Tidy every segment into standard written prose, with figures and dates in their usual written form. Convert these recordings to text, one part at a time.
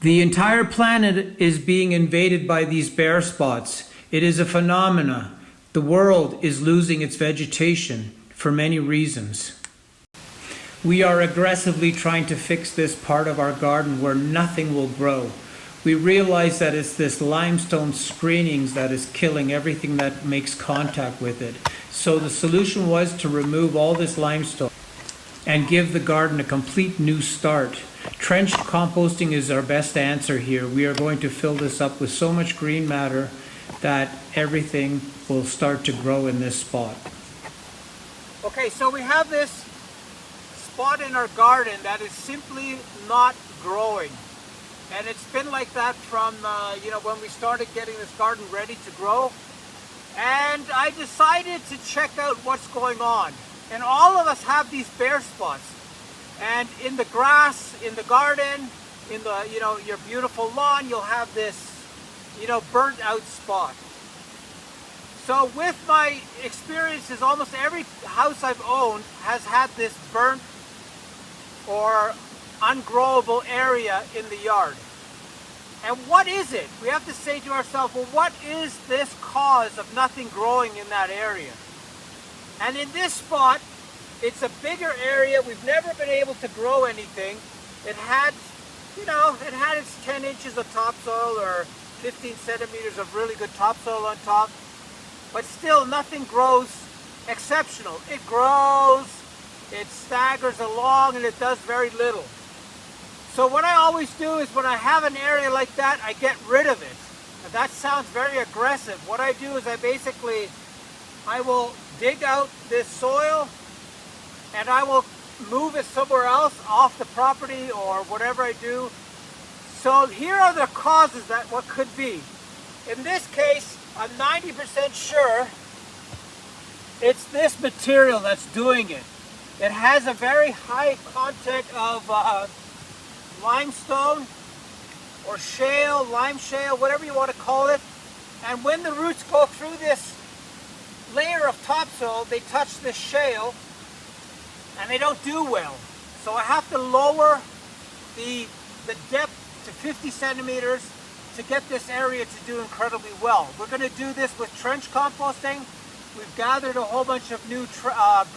The entire planet is being invaded by these bare spots. It is a phenomena. The world is losing its vegetation for many reasons. We are aggressively trying to fix this part of our garden where nothing will grow. We realize that it's this limestone screenings that is killing everything that makes contact with it. So the solution was to remove all this limestone and give the garden a complete new start. Trench composting is our best answer here. We are going to fill this up with so much green matter that everything will start to grow in this spot. Okay, so we have this spot in our garden that is simply not growing. And it's been like that from, when we started getting this garden ready to grow. And I decided to check out what's going on. And all of us have these bare spots. And in the grass, in the garden, in the, your beautiful lawn, you'll have this, burnt out spot. So with my experiences, almost every house I've owned has had this burnt or ungrowable area in the yard. And what is it? We have to say to ourselves, well, what is this cause of nothing growing in that area? And in this spot, it's a bigger area. We've never been able to grow anything. It had, it had its 10 inches of topsoil or 15 centimeters of really good topsoil on top. But still, nothing grows exceptional. It grows, it staggers along, and it does very little. So what I always do is when I have an area like that, I get rid of it. Now, that sounds very aggressive. What I do is I will dig out this soil and I will move it somewhere else off the property or whatever I do. So here are the causes that what could be. In this case, I'm 90% sure it's this material that's doing it. It has a very high content of limestone or shale, lime shale, whatever you want to call it. And when the roots go through this layer of topsoil, they touch this shale and they don't do well. So I have to lower the depth to 50 centimeters to get this area to do incredibly well. We're going to do this with trench composting. We've gathered a whole bunch of new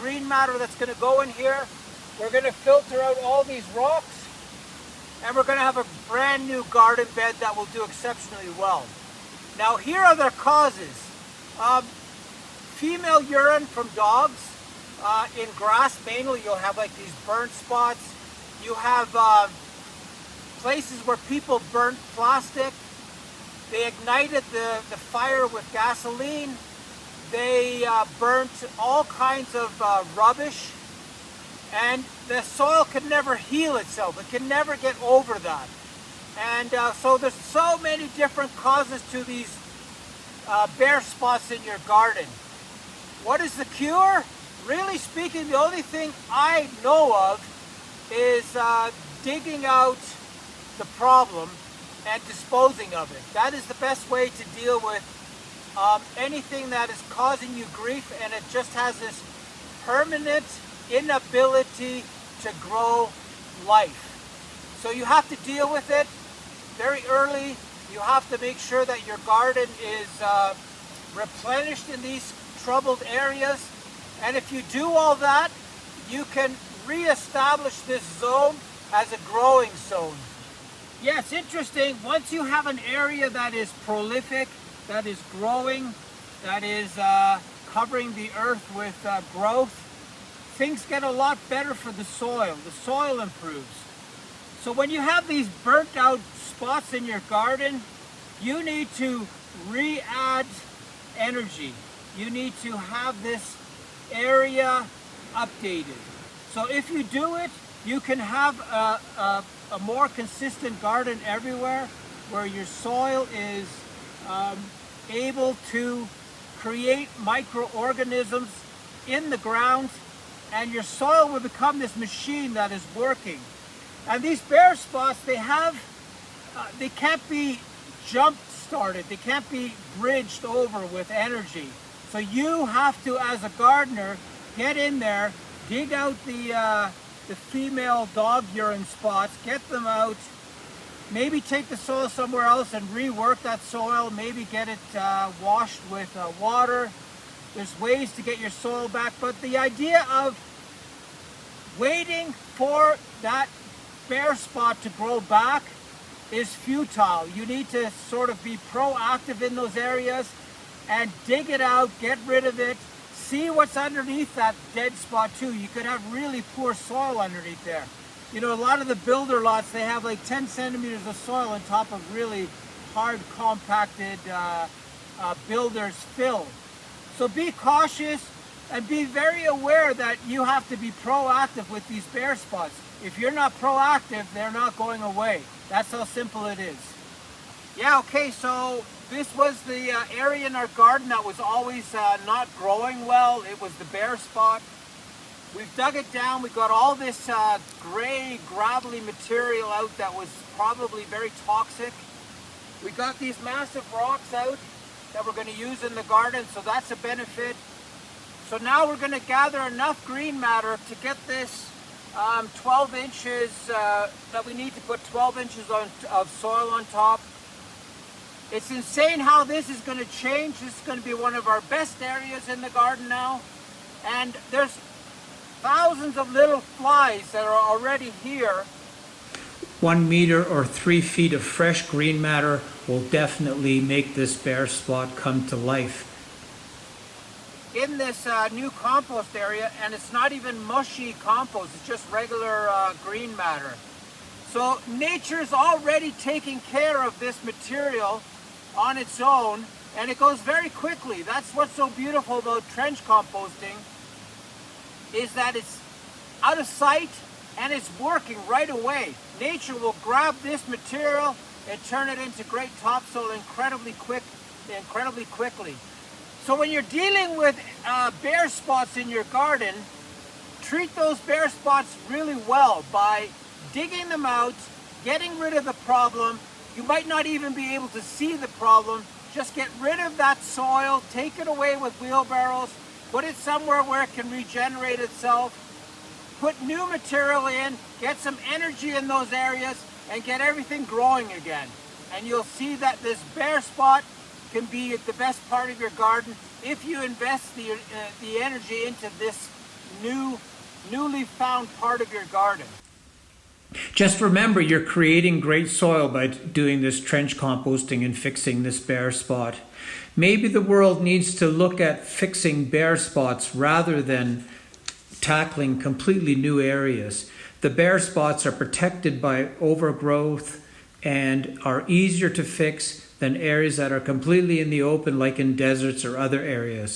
green matter that's going to go in here. We're going to filter out all these rocks, and we're going to have a brand new garden bed that will do exceptionally well. Now here are the causes. Female urine from dogs. In grass mainly, you'll have like these burnt spots. You have places where people burnt plastic. They ignited the fire with gasoline. They burnt all kinds of rubbish. And the soil can never heal itself. It can never get over that. And so there's so many different causes to these bare spots in your garden. What is the cure? Really speaking, the only thing I know of is digging out the problem and disposing of it. That is the best way to deal with anything that is causing you grief, and it just has this permanent inability to grow life. So you have to deal with it very early. You have to make sure that your garden is replenished in these troubled areas. And if you do all that, you can reestablish this zone as a growing zone. Yes, interesting. Once you have an area that is prolific, that is growing, that is covering the earth with growth, things get a lot better for the soil. The soil improves. So when you have these burnt out spots in your garden, you need to re-add energy. You need to have this area updated. So if you do it, you can have a more consistent garden everywhere where your soil is able to create microorganisms in the ground, and your soil will become this machine that is working. And these bare spots, they can't be jump started. They can't be bridged over with energy. So you have to, as a gardener, get in there, dig out the female dog urine spots, get them out, maybe take the soil somewhere else and rework that soil, maybe get it washed with water. There's ways to get your soil back, but the idea of waiting for that bare spot to grow back is futile. You need to sort of be proactive in those areas and dig it out, get rid of it, see what's underneath that dead spot too. You could have really poor soil underneath there. You know, a lot of the builder lots, they have like 10 centimeters of soil on top of really hard compacted builder's fill. So be cautious and be very aware that you have to be proactive with these bare spots. If you're not proactive, they're not going away. That's how simple it is. Yeah, okay, so this was the area in our garden that was always not growing well. It was the bare spot. We've dug it down. We got all this gray, gravelly material out that was probably very toxic. We got these massive rocks out that we're going to use in the garden, so that's a benefit. So now we're going to gather enough green matter to get this 12 inches, that we need to put 12 inches of soil on top. It's insane how this is going to change. This is going to be one of our best areas in the garden now. And there's thousands of little flies that are already here. 1 meter or 3 feet of fresh green matter will definitely make this bare spot come to life. In this new compost area, and it's not even mushy compost, it's just regular green matter. So nature's already taking care of this material on its own, and it goes very quickly. That's what's so beautiful about trench composting, is that it's out of sight and it's working right away. Nature will grab this material and turn it into great topsoil incredibly quickly. So when you're dealing with bare spots in your garden, treat those bare spots really well by digging them out, getting rid of the problem. You might not even be able to see the problem. Just get rid of that soil, take it away with wheelbarrows, put it somewhere where it can regenerate itself, put new material in, get some energy in those areas, and get everything growing again. And you'll see that this bare spot can be the best part of your garden if you invest the energy into this newly found part of your garden. Just remember, you're creating great soil by doing this trench composting and fixing this bare spot. Maybe the world needs to look at fixing bare spots rather than tackling completely new areas. The bare spots are protected by overgrowth and are easier to fix than areas that are completely in the open, like in deserts or other areas.